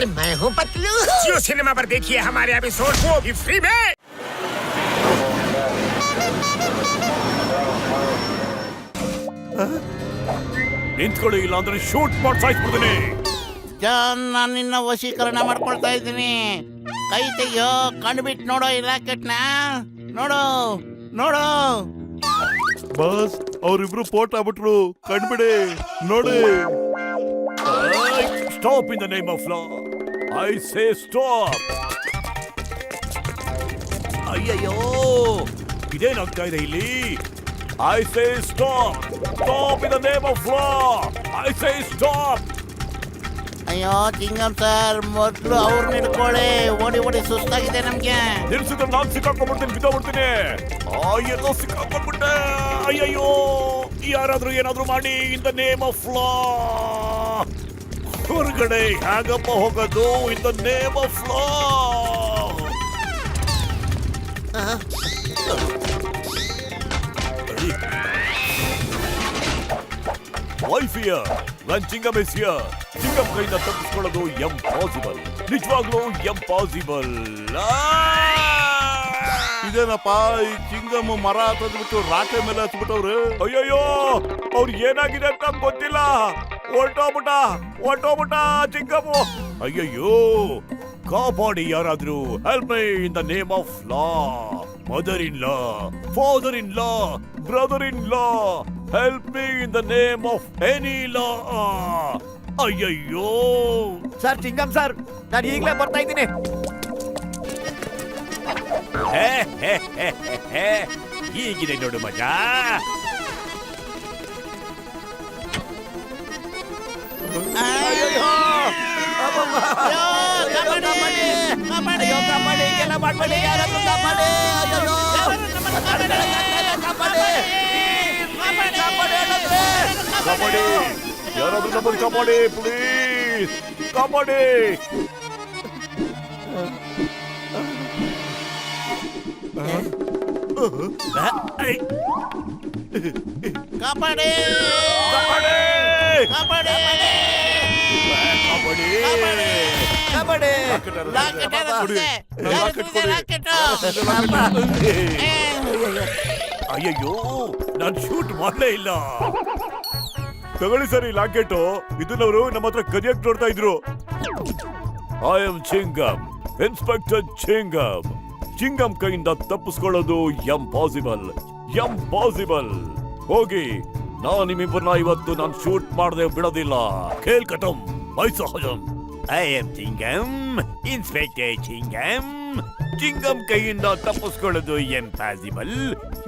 और मैं हूँ पतलू। जियो सिनेमा पर देखिए हमारे एपिसोड वो भी फ्री में। ನಿಂತ್ಕೊಳ್ಳಿ, ಇಲ್ಲ ಅಂದ್ರೆ ಶೂಟ್ ಮಾಡಿ ಸಾಯಿಸ್ಬಿಡ್ತೀನಿ. ಜಾನ್, ನಾನು ನಿನ್ನ ವಶೀಕರಣ ಮಾಡ್ಕೊಳ್ತಾ ಇದ್ದೀನಿ. ಕೈ ತೆಗಿಯೋ, ಕಂಡುಬಿಟ್ಟು ನೋಡೋ ಈ ರಾಕೆಟ್ನ. ನೋಡು ನೋಡು. ಬಾಸ್, ಅವರಿಬ್ರು ಪೋಟ್ ಆಗ್ಬಿಟ್ರು. ಕಂಡ್ಬಿಡಿ, ನೋಡಿ. Stop in the name of law. I say stop. ಅಯ್ಯಯ್ಯೋ, ಇದೇನಾಗ್ತಾ ಇದೆ ಇಲ್ಲಿ? I say stop. Stop in the name of law. I say stop. ಅಯ್ಯೋ ಚಿಂಗಂ ಸರ್, ಮೊದಲು ಅವ್ರನ್ನ ಹಿಡ್ಕೊಳ್ಳಿ. ಓಡಿ ಓಡಿ ಸುಸ್ತಾಗಿದೆ ನಮ್ಗೆ. ನಿಲ್ಸಿದ್ರೆ ನಾನು ಸಿಕ್ಕಾಕೊಂಡ್ಬಿಡ್ತೀನಿ, ಬಿದ್ದೋಗ್ಬಿಡ್ತೀನಿ. ಎಲ್ಲೋ ಸಿಕ್ಕಾಕೊಂಡ್ಬಿಟ್ಟೆ. ಅಯ್ಯಯ್ಯೋ, ಯಾರಾದ್ರೂ ಏನಾದ್ರೂ ಮಾಡಿ ಇನ್ ದ ನೇಮ್ ಆಫ್ ಲಾ. ಹೊರಗಡೆ ಹೇಗಪ್ಪ ಹೋಗೋದು ಇನ್ the name of law? Why fear? When Chingam is here, Chingam ಕೈಯಿಂದ ತಪ್ಪಿಸ್ಕೊಳ್ಳೋದು ಇಂಪಾಸಿಬಲ್. ನಿಜವಾಗ್ಲೂ ಇಂಪಾಸಿಬಲ್. ಇದೇನಪ್ಪ, ಈ ಚಿಂಗಮ್ ಮರ ತಂದ್ಬಿಟ್ಟು ರಾಕೆ ಮೇಲೆ ಹಚ್ಬಿಟ್ಟವ್ರು. ಅಯ್ಯಯ್ಯೋ, ಅವ್ರು ಏನಾಗಿದೆ ಅಂತ ಗೊತ್ತಿಲ್ಲ. ಹೊರ್ಟೋಗ್ಬಿಟ್ಟ ಚಿಂಗಮ್ಮು. ಅಯ್ಯಯ್ಯೋ, ಕಾಪಾಡಿ ಯಾರಾದ್ರೂ. Help me in the name of law. Mother in law, father in law, brother in law, help me in the name of any law. ಅಯ್ಯಯ್ಯೋ ಸರ್, ಚಿಂಗಂ ಸರ್, ನಾನು ಈಗಲೇ ಬರ್ತಾ ಇದ್ದೀನಿ. ಹೀಗಿದೆ ನೋಡು ಮಜಾ. ಕಾಪಾಡಿ, ಯಾರಾದ್ರೂ ನಮ್ಮನ್ನು ಕಾಪಾಡಿ ಪ್ಲೀಸ್. ಕಾಪಾಡಿ. ಕಾಪಾಡಿ ಕಾಪಾಡಿ ಕಾಪಾಡಿ. ಅಯ್ಯಯ್ಯೋ, ನಾನು ಶೂಟ್ ಮಾಡಲೇ ಇಲ್ಲ. ತಗೊಳ್ಳಿ ಸರ್ ಈ ಲಾಕೆಟ್. ಇದನ್ನವರು ನಮ್ಮ ಹತ್ರ ಕದಿಯಕ್ ನೋಡ್ತಾ ಇದ್ರು. I am Chingam, inspector Chingam. Chingam ಕೈಯಿಂದ ತಪ್ಪಿಸ್ಕೊಳ್ಳೋದು ಇಂಪಾಸಿಬಲ್. ಹೋಗಿ, ನಾನು ನಿಮ್ಮಿಬ್ಬರನ್ನ ಇವತ್ತು ನಾನು ಶೂಟ್ ಮಾಡದೆ ಬಿಡೋದಿಲ್ಲ. ಖೇಲ್ ಖತಮ್, ಬೈ ಸಹಜಂ. I am Chingam, inspector Chingam. Chingam ಕೈಯಿಂದ ತಪ್ಪಿಸ್ಕೊಳ್ಳೋದು ಇಂಪಾಸಿಬಲ್.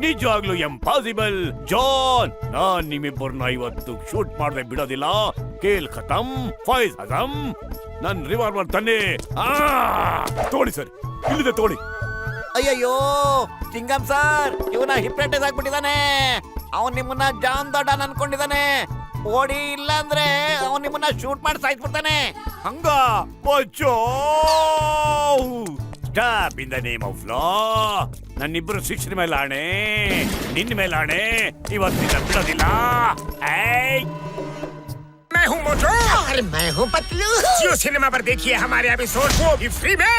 ನಿಜವಾಗ್ಲೂ ಇಂಪಾಸಿಬಲ್. ಜಾನ್, ನಾನ್ ನಿಮ್ಮಿಬ್ಬರನ್ನ ಇವತ್ತು ಶೂಟ್ ಮಾಡದೆ ಬಿಡೋದಿಲ್ಲ. ಖೇಲ್ ಖತಮ್, ಫೈಜ್ ಹಜಮ್. ನನ್ ರಿವಾಲ್ವರ್ ತನ್ನಿ. ತೋಳಿ ಸರ್, ಇಲ್ಲಿದೆ ತೋಳಿ. ಅಯ್ಯಯ್ಯೋ ಚಿಂಗಂ ಸರ್, ಇವನ ಹಿಪ್ನಟೈಸ್ ಆಗ್ಬಿಟ್ಟಿದ್ದಾನೆ. ಅವನ್ ನಿಮ್ಮನ್ನ ಜಾನ್ ದೊಡ್ಡ ಅನ್ಕೊಂಡಿದ್ದಾನೆ. ಓಡಿ, ಇಲ್ಲ ಅಂದ್ರೆ ಅವನ್ ನಿಮ್ಮನ್ನ ಶೂಟ್ ಮಾಡಿ ಸಾಯಿಸ್ಬಿಡ್ತಾನೆ. ಹಂಗ ಬಚ್ಚೋ. Stop in the name of law. ನನ್ನಿಬ್ಬರು ಶಿಕ್ಷಣ ಮೇಲೆ ಆಣೆ, ನಿನ್ನ ಮೇಲೆ ಆಣೆ. ಇವತ್ತಿನ ಬಿಡೋದಿಲ್ಲ. मैं हूँ मोटू और मैं हूँ पतलू। जियो सिनेमा पर देखिए हमारे एपिसोड वो भी फ्री में।